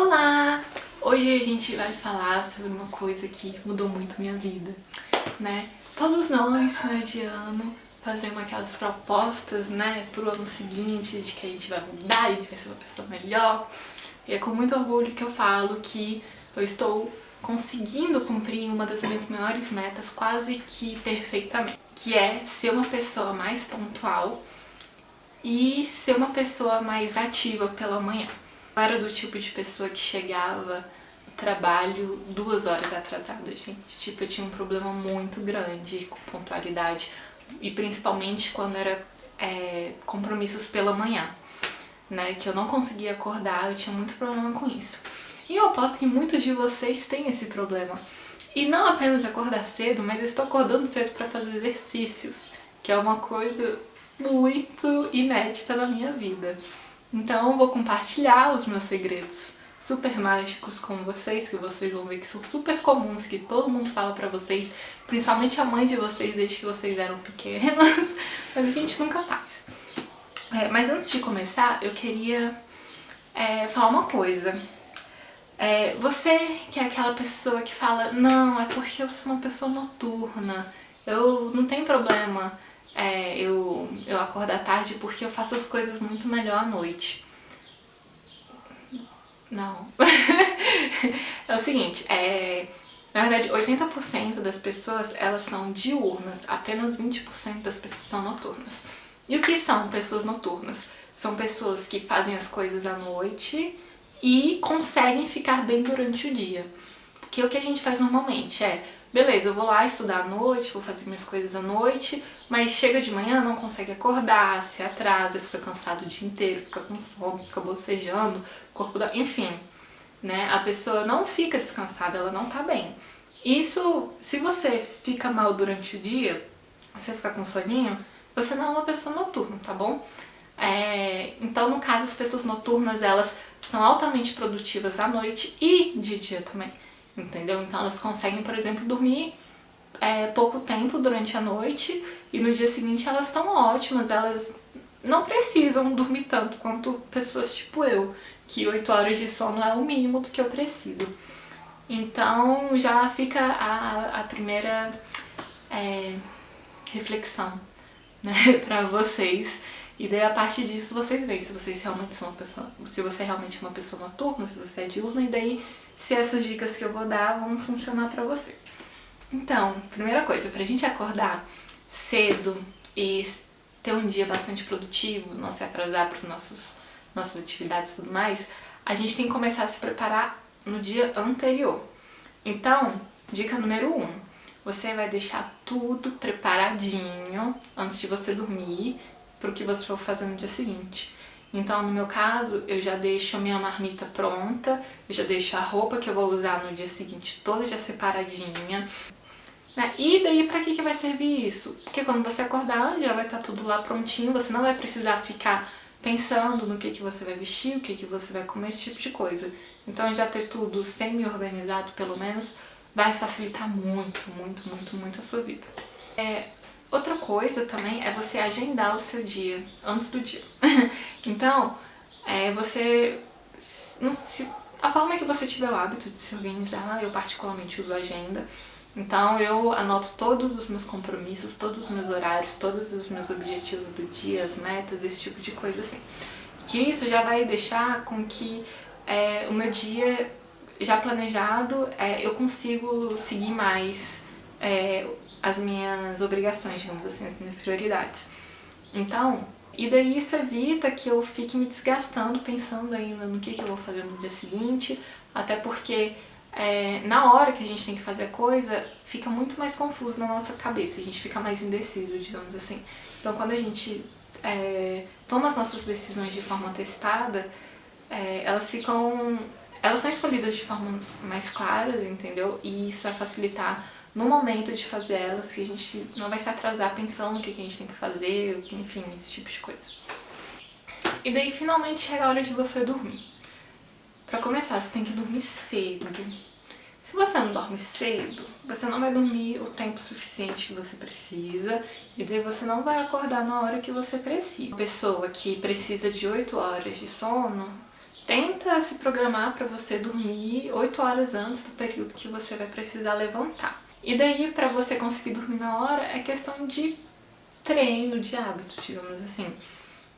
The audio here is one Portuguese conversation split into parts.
Olá! Hoje a gente vai falar sobre uma coisa que mudou muito minha vida, né? Todos nós, final de ano, fazemos aquelas propostas, né, pro ano seguinte, de que a gente vai mudar, a gente vai ser uma pessoa melhor. E é com muito orgulho que eu falo que eu estou conseguindo cumprir uma das minhas maiores metas quase que perfeitamente, que é ser uma pessoa mais pontual e ser uma pessoa mais ativa pela manhã. Eu era do tipo de pessoa que chegava no trabalho 2 horas atrasada, gente. Tipo, eu tinha um problema muito grande com pontualidade. E principalmente quando era compromissos pela manhã, né? Que eu não conseguia acordar, eu tinha muito problema com isso. E eu aposto que muitos de vocês têm esse problema. E não apenas acordar cedo, mas eu estou acordando cedo para fazer exercícios, que é uma coisa muito inédita na minha vida. Então eu vou compartilhar os meus segredos super mágicos com vocês, que vocês vão ver que são super comuns, que todo mundo fala pra vocês, principalmente a mãe de vocês desde que vocês eram pequenas, mas a gente nunca faz. Mas antes de começar, eu queria falar uma coisa. Você que é aquela pessoa que fala, não, é porque eu sou uma pessoa noturna, eu não tenho problema eu acordar tarde porque eu faço as coisas muito melhor à noite. Não. É o seguinte, na verdade 80% das pessoas elas são diurnas, apenas 20% das pessoas são noturnas. E o que são pessoas noturnas? São pessoas que fazem as coisas à noite e conseguem ficar bem durante o dia. Porque o que a gente faz normalmente beleza, eu vou lá estudar à noite, vou fazer minhas coisas à noite, mas chega de manhã, não consegue acordar, se atrasa, fica cansado o dia inteiro, fica com sono, fica bocejando, enfim, né? A pessoa não fica descansada, ela não tá bem. Isso, se você fica mal durante o dia, você fica com soninho, você não é uma pessoa noturna, tá bom? Então, no caso, as pessoas noturnas, elas são altamente produtivas à noite e de dia também. Entendeu? Então elas conseguem, por exemplo, dormir pouco tempo durante a noite e no dia seguinte elas estão ótimas, elas não precisam dormir tanto quanto pessoas tipo eu, que 8 horas de sono é o mínimo do que eu preciso. Então já fica a primeira reflexão, né, pra vocês. E daí a partir disso vocês veem se vocês realmente são uma pessoa, se você realmente é uma pessoa noturna, se você é diurna, e daí se essas dicas que eu vou dar vão funcionar pra você. Então, primeira coisa, pra gente acordar cedo e ter um dia bastante produtivo, não se atrasar para nossas atividades e tudo mais, a gente tem que começar a se preparar no dia anterior. Então, dica número 1, você vai deixar tudo preparadinho antes de você dormir pro que você for fazer no dia seguinte. Então, no meu caso, eu já deixo a minha marmita pronta, eu já deixo a roupa que eu vou usar no dia seguinte toda já separadinha. E daí, pra que vai servir isso? Porque quando você acordar, já vai estar tudo lá prontinho, você não vai precisar ficar pensando no que você vai vestir, o que você vai comer, esse tipo de coisa. Então, já ter tudo semi-organizado, pelo menos, vai facilitar muito, muito, muito, muito a sua vida. Outra coisa também é você agendar o seu dia antes do dia. Então, a forma que você tiver o hábito de se organizar, eu particularmente uso a agenda. Então eu anoto todos os meus compromissos, todos os meus horários, todos os meus objetivos do dia, as metas, esse tipo de coisa assim. Que isso já vai deixar com que o meu dia já planejado, eu consigo seguir mais as minhas obrigações, digamos assim, as minhas prioridades. Então, e daí isso evita que eu fique me desgastando pensando ainda no que eu vou fazer no dia seguinte, até porque na hora que a gente tem que fazer a coisa, fica muito mais confuso na nossa cabeça, a gente fica mais indeciso, digamos assim. Então quando a gente toma as nossas decisões de forma antecipada, elas são escolhidas de forma mais clara, entendeu? E isso vai facilitar no momento de fazer elas, que a gente não vai se atrasar pensando no que a gente tem que fazer, enfim, esse tipo de coisa. E daí finalmente chega a hora de você dormir. Pra começar, você tem que dormir cedo. Se você não dorme cedo, você não vai dormir o tempo suficiente que você precisa e daí você não vai acordar na hora que você precisa. Uma pessoa que precisa de 8 horas de sono tenta se programar para você dormir 8 horas antes do período que você vai precisar levantar. E daí, para você conseguir dormir na hora, é questão de treino, de hábito, digamos assim.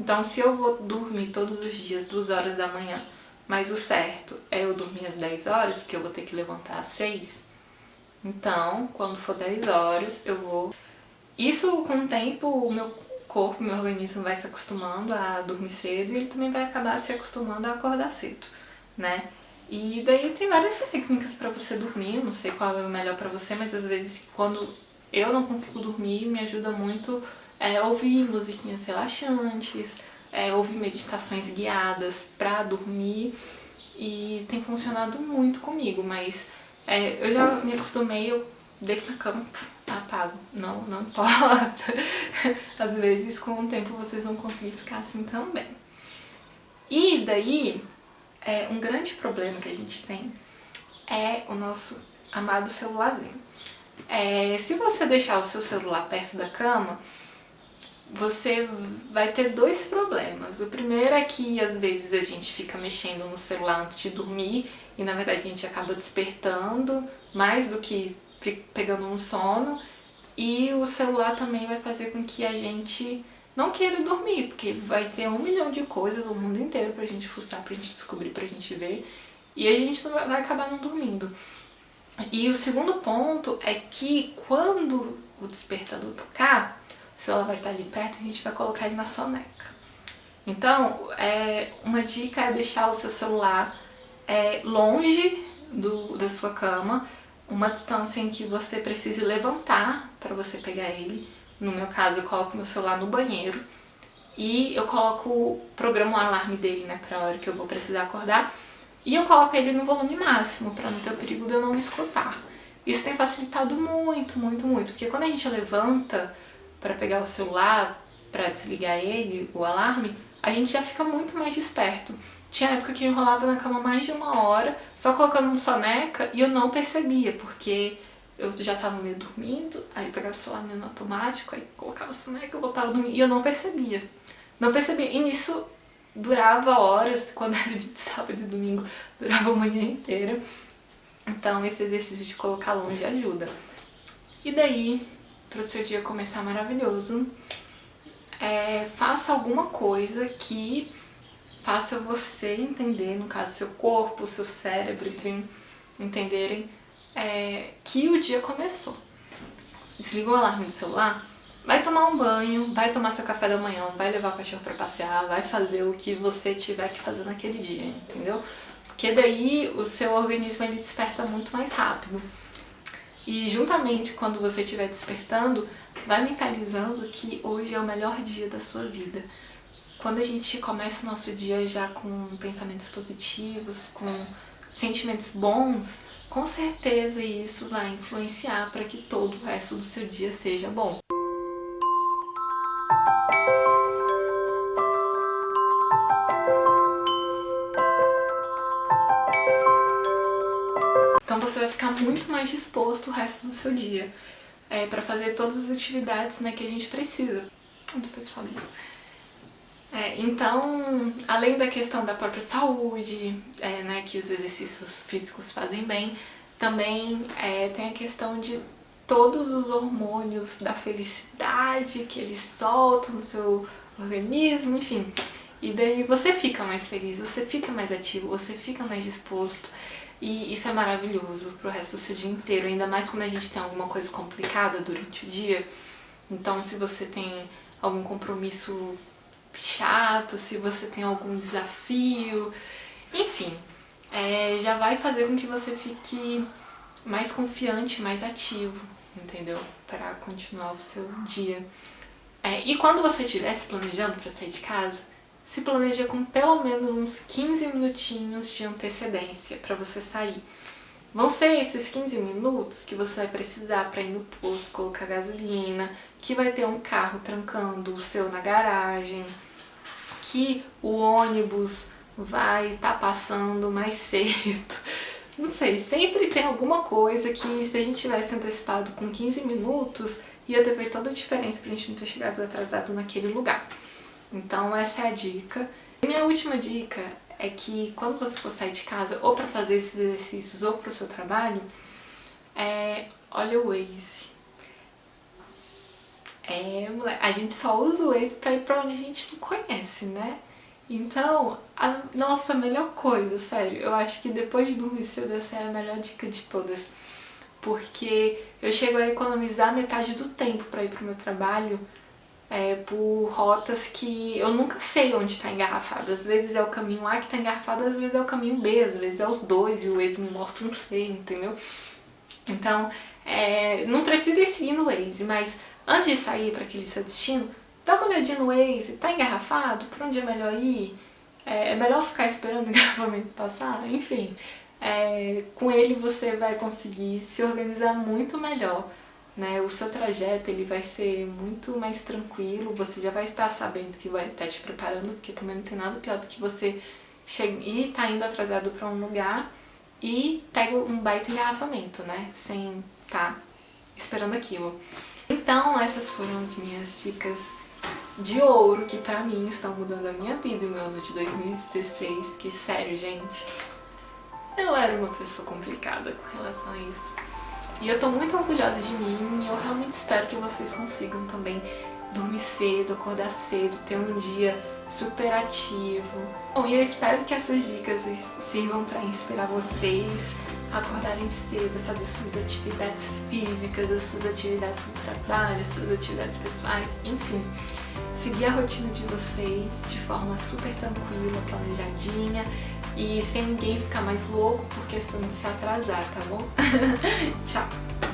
Então, se eu vou dormir todos os dias 2 horas da manhã, mas o certo é eu dormir às 10 horas, porque eu vou ter que levantar às 6, então, quando for 10 horas, eu vou... Isso, com o tempo, o meu corpo, meu organismo vai se acostumando a dormir cedo e ele também vai acabar se acostumando a acordar cedo, né? E daí tem várias técnicas pra você dormir, eu não sei qual é o melhor pra você, mas às vezes quando eu não consigo dormir, me ajuda muito ouvir musiquinhas relaxantes, ouvir meditações guiadas pra dormir, e tem funcionado muito comigo, mas eu já me acostumei, eu deito na cama, apago, não importa. Às vezes com o tempo vocês vão conseguir ficar assim também. E daí, um grande problema que a gente tem é o nosso amado celularzinho. Se você deixar o seu celular perto da cama, você vai ter 2 problemas. O primeiro é que às vezes a gente fica mexendo no celular antes de dormir e na verdade a gente acaba despertando mais do que pegando um sono, e o celular também vai fazer com que a gente não queira dormir, porque vai ter 1 milhão de coisas, o mundo inteiro pra gente fuçar, pra gente descobrir, pra gente ver, e a gente não vai acabar não dormindo. E o segundo ponto é que quando o despertador tocar, o celular vai estar ali perto e a gente vai colocar ele na soneca. Então, uma dica é deixar o seu celular longe da sua cama, uma distância em que você precise levantar para você pegar ele. No meu caso, eu coloco meu celular no banheiro e eu programo o alarme dele, né, para a hora que eu vou precisar acordar, e eu coloco ele no volume máximo para não ter o perigo de eu não escutar. Isso tem facilitado muito, muito, muito, porque quando a gente levanta para pegar o celular, para desligar ele, o alarme, a gente já fica muito mais desperto. Tinha época que eu enrolava na cama mais de 1 hora, só colocando um soneca, e eu não percebia, porque eu já tava meio dormindo, aí eu pegava o celular meio no automático, aí colocava o soneca, eu voltava a dormir, e eu não percebia. Não percebia, e nisso durava horas, quando era de sábado e domingo, durava a manhã inteira. Então esse exercício de colocar longe ajuda. E daí, para o seu dia começar maravilhoso, faça alguma coisa que faça você entender, no caso seu corpo, seu cérebro, enfim, entenderem que o dia começou. Desliga o alarme do celular, vai tomar um banho, vai tomar seu café da manhã, vai levar o cachorro pra passear, vai fazer o que você tiver que fazer naquele dia, entendeu? Porque daí o seu organismo ele desperta muito mais rápido. E juntamente quando você estiver despertando, vai mentalizando que hoje é o melhor dia da sua vida. Quando a gente começa o nosso dia já com pensamentos positivos, com sentimentos bons, com certeza isso vai influenciar para que todo o resto do seu dia seja bom. Então você vai ficar muito mais disposto o resto do seu dia para fazer todas as atividades, né, que a gente precisa. Depois eu falo. Então, além da questão da própria saúde, né, que os exercícios físicos fazem bem, também tem a questão de todos os hormônios da felicidade que eles soltam no seu organismo, enfim. E daí você fica mais feliz, você fica mais ativo, você fica mais disposto. E isso é maravilhoso pro resto do seu dia inteiro, ainda mais quando a gente tem alguma coisa complicada durante o dia. Então, se você tem algum compromisso chato, se você tem algum desafio, enfim, já vai fazer com que você fique mais confiante, mais ativo, entendeu? Para continuar o seu dia. E quando você estiver se planejando para sair de casa, se planeja com pelo menos uns 15 minutinhos de antecedência para você sair. Vão ser esses 15 minutos que você vai precisar para ir no posto, colocar gasolina, que vai ter um carro trancando o seu na garagem, que o ônibus vai estar passando mais cedo. Não sei, sempre tem alguma coisa que se a gente tivesse antecipado com 15 minutos, ia ter feito toda a diferença pra gente não ter chegado atrasado naquele lugar. Então essa é a dica. E minha última dica é que quando você for sair de casa, ou pra fazer esses exercícios, ou pro seu trabalho, olha o Waze. Moleque, a gente só usa o Waze pra ir pra onde a gente não conhece, né? Então, nossa, melhor coisa, sério, eu acho que depois de dormir cedo essa é a melhor dica de todas. Porque eu chego a economizar metade do tempo pra ir pro meu trabalho por rotas que eu nunca sei onde está engarrafado. Às vezes é o caminho A que está engarrafado, às vezes é o caminho B, às vezes é os dois e o Waze me mostra um C, entendeu? Então, não precisa ir seguindo o Waze, mas antes de sair para aquele seu destino, dá uma olhadinha no Waze, tá engarrafado? Por onde é melhor ir? É melhor ficar esperando o engarrafamento passar? Enfim, com ele você vai conseguir se organizar muito melhor, né? O seu trajeto ele vai ser muito mais tranquilo, você já vai estar sabendo que vai estar te preparando, porque também não tem nada pior do que você ir tá indo atrasado para um lugar e pega um baita engarrafamento, né? Sem estar esperando aquilo. Então essas foram as minhas dicas de ouro que pra mim estão mudando a minha vida e o meu ano de 2016, que sério, gente, eu era uma pessoa complicada com relação a isso. E eu tô muito orgulhosa de mim e eu realmente espero que vocês consigam também dormir cedo, acordar cedo, ter um dia super ativo. Bom, e eu espero que essas dicas sirvam para inspirar vocês a acordarem cedo, a fazer suas atividades físicas, as suas atividades do trabalho, as suas atividades pessoais, enfim. Seguir a rotina de vocês de forma super tranquila, planejadinha e sem ninguém ficar mais louco por questão de se atrasar, tá bom? Tchau!